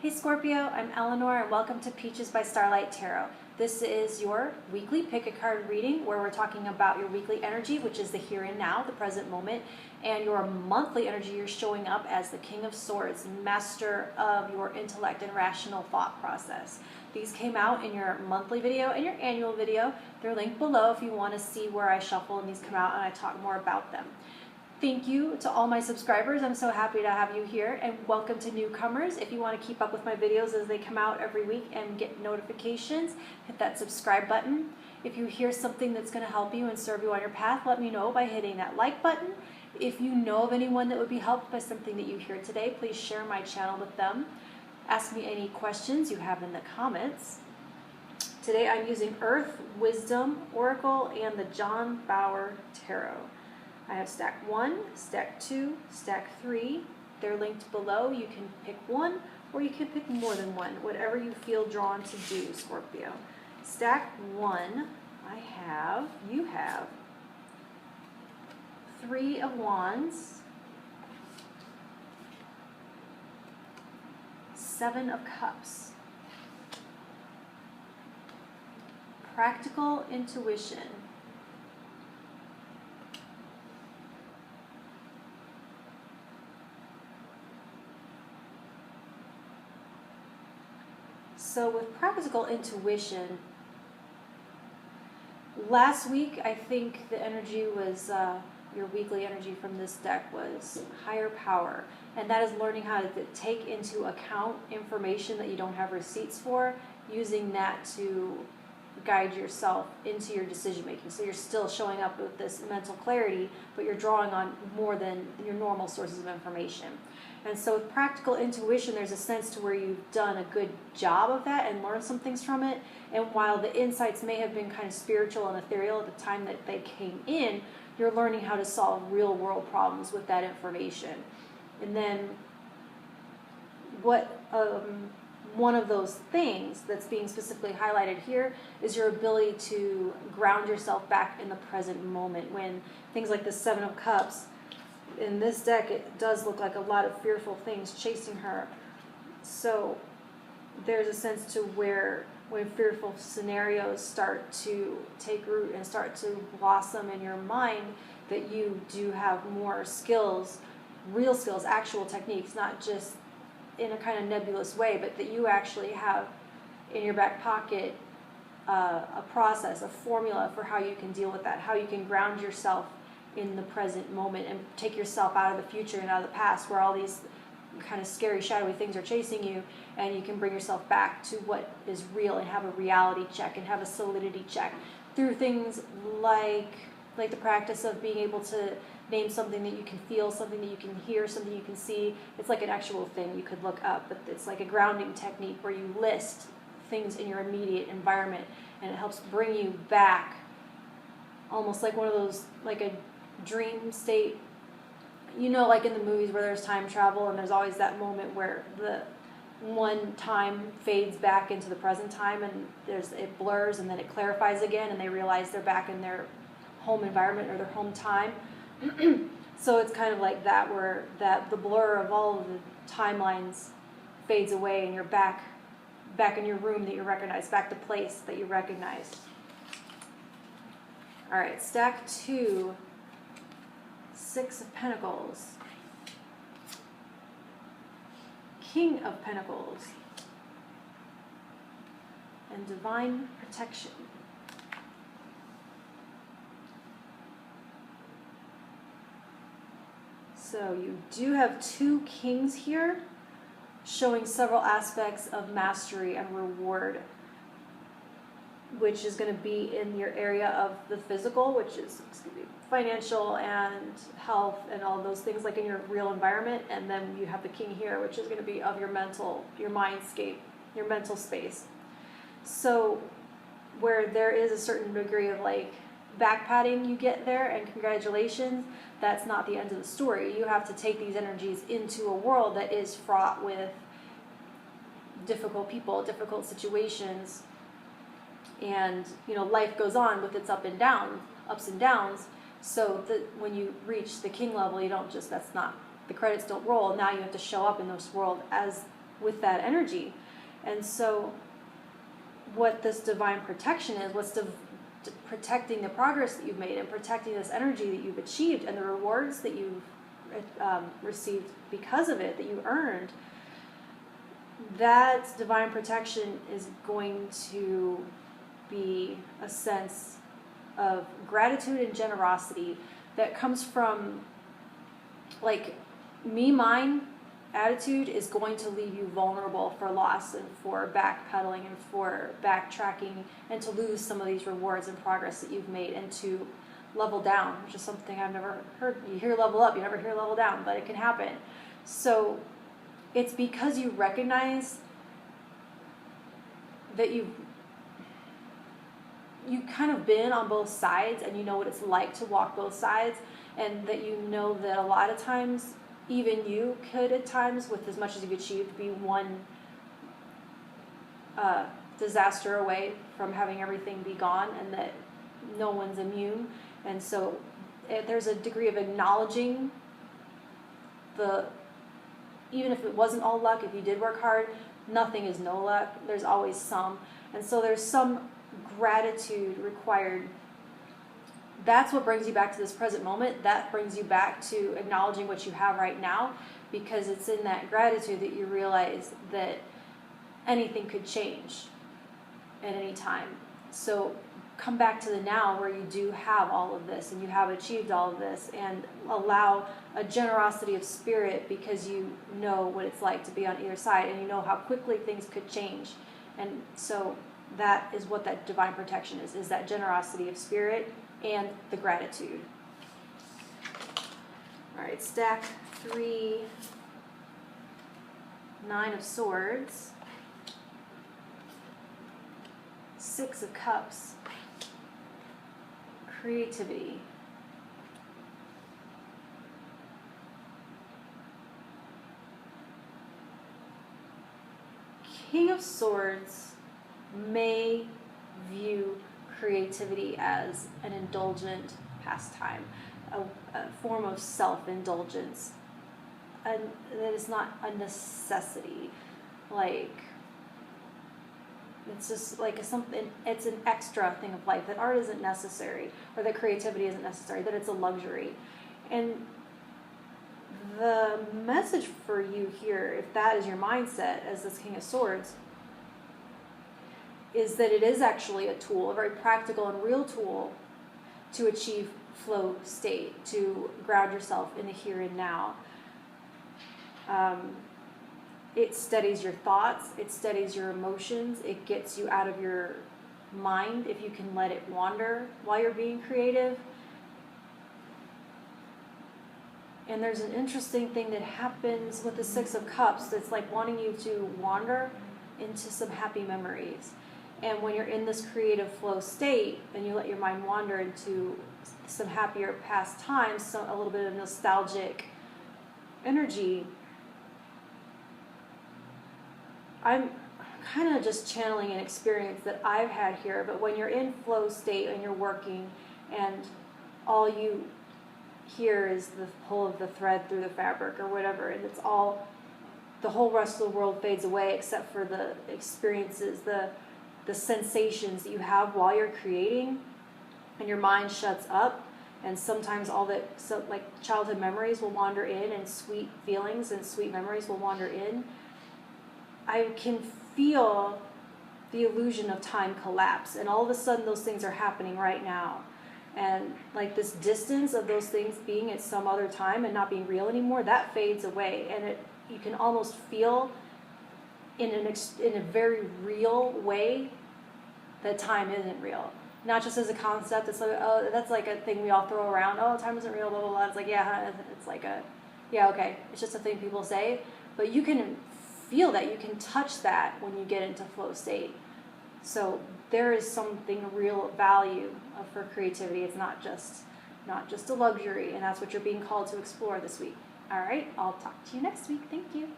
Hey Scorpio, I'm Eleanor and welcome to Peaches by Starlight Tarot. This is your weekly pick a card reading where we're talking about your weekly energy, which is the here and now, the present moment, and your monthly energy. You're showing up as the King of Swords, master of your intellect and rational thought process. These came out in your monthly video and your annual video. They're linked below if you want to see where I shuffle and these come out and I talk more about them. Thank you to all my subscribers. I'm so happy to have you here, and welcome to newcomers. If you want to keep up with my videos as they come out every week and get notifications, hit that subscribe button. If you hear something that's going to help you and serve you on your path, let me know by hitting that like button. If you know of anyone that would be helped by something that you hear today, please share my channel with them. Ask me any questions you have in the comments. Today I'm using Earth, Wisdom, Oracle, and the John Bauer Tarot. I have stack 1, stack 2, stack 3. They're linked below. You can pick one or you can pick more than one, whatever you feel drawn to do, Scorpio. Stack 1, you have 3 of Wands, 7 of Cups, practical intuition, so with practical intuition, last week I think the energy was, your weekly energy from this deck was higher power. And that is learning how to take into account information that you don't have receipts for, using that to guide yourself into your decision making. So you're still showing up with this mental clarity, but you're drawing on more than your normal sources of information. And so with practical intuition, there's a sense to where you've done a good job of that and learned some things from it. And while the insights may have been kind of spiritual and ethereal at the time that they came in, you're learning how to solve real world problems with that information. And then what one of those things that's being specifically highlighted here is your ability to ground yourself back in the present moment. When things like the 7 of Cups, in this deck, it does look like a lot of fearful things chasing her. So there's a sense to where when fearful scenarios start to take root and start to blossom in your mind, that you do have more skills, real skills, actual techniques, not just in a kind of nebulous way, but that you actually have in your back pocket a process, a formula for how you can deal with that, how you can ground yourself in the present moment and take yourself out of the future and out of the past where all these kind of scary, shadowy things are chasing you, and you can bring yourself back to what is real and have a reality check and have a solidity check through things like the practice of being able to name something that you can feel, something that you can hear, something you can see. It's like an actual thing you could look up, but it's like a grounding technique where you list things in your immediate environment, and it helps bring you back, almost like one of those, like a dream state. You know, like in the movies where there's time travel and there's always that moment where the one time fades back into the present time and it blurs and then it clarifies again and they realize they're back in their home environment or their home time. So it's kind of like that, where the blur of all of the timelines fades away and you're back in your room that you recognize, back to place that you recognize. All right, stack 2, 6 of Pentacles, King of Pentacles, and Divine Protection. So you do have 2 kings here, showing several aspects of mastery and reward, which is going to be in your area of the physical, which is financial and health and all those things, like in your real environment. And then you have the king here, which is going to be of your mental, your mindscape, your mental space. So where there is a certain degree of like back patting you get there and congratulations, that's not the end of the story. You have to take these energies into a world that is fraught with difficult people, difficult situations, and you know, life goes on with its ups and downs. So that when you reach the king level, you don't just, that's not, the credits don't roll. Now you have to show up in this world as with that energy. And so what this divine protection is, protecting the progress that you've made and protecting this energy that you've achieved and the rewards that you've received because of it, that you earned, that divine protection is going to be a sense of gratitude and generosity that comes from, like, mine attitude is going to leave you vulnerable for loss and for backpedaling and for backtracking and to lose some of these rewards and progress that you've made and to level down, which is something I've never heard. You hear level up, you never hear level down, but it can happen. So it's because you recognize that you've kind of been on both sides and you know what it's like to walk both sides, and that you know that a lot of times even you could at times, with as much as you've achieved, be one disaster away from having everything be gone, and that no one's immune. And so there's a degree of acknowledging even if it wasn't all luck, if you did work hard, nothing is no luck. There's always some. And so there's some gratitude required. That's what brings you back to this present moment. That brings you back to acknowledging what you have right now, because it's in that gratitude that you realize that anything could change at any time. So come back to the now where you do have all of this and you have achieved all of this, and allow a generosity of spirit, because you know what it's like to be on either side and you know how quickly things could change. And so that is what that divine protection is that generosity of spirit and the gratitude. All right, stack 3, 9 of Swords, 6 of Cups, creativity, King of Swords may view creativity as an indulgent pastime, a form of self-indulgence, and that is not a necessity. Like, it's just like something, it's an extra thing of life, that art isn't necessary, or that creativity isn't necessary, that it's a luxury. And the message for you here, if that is your mindset as this King of Swords, is that it is actually a tool, a very practical and real tool to achieve flow state, to ground yourself in the here and now. It steadies your thoughts, it steadies your emotions, it gets you out of your mind if you can let it wander while you're being creative. And there's an interesting thing that happens with the 6 of Cups that's like wanting you to wander into some happy memories. And when you're in this creative flow state and you let your mind wander into some happier past times, a little bit of nostalgic energy, I'm kind of just channeling an experience that I've had here. But when you're in flow state and you're working and all you hear is the pull of the thread through the fabric or whatever, and it's all, the whole rest of the world fades away except for the experiences, the sensations that you have while you're creating, and your mind shuts up, and sometimes all the like childhood memories will wander in, and sweet feelings and sweet memories will wander in. I can feel the illusion of time collapse, and all of a sudden those things are happening right now, and like this distance of those things being at some other time and not being real anymore, that fades away, and you can almost feel in a very real way that time isn't real. Not just as a concept. It's like, oh, that's like a thing we all throw around. Oh, time isn't real, blah, blah, blah. It's like, yeah, it's like yeah, okay. It's just a thing people say. But you can feel that. You can touch that when you get into flow state. So there is something real value for creativity. It's not just a luxury. And that's what you're being called to explore this week. All right, I'll talk to you next week. Thank you.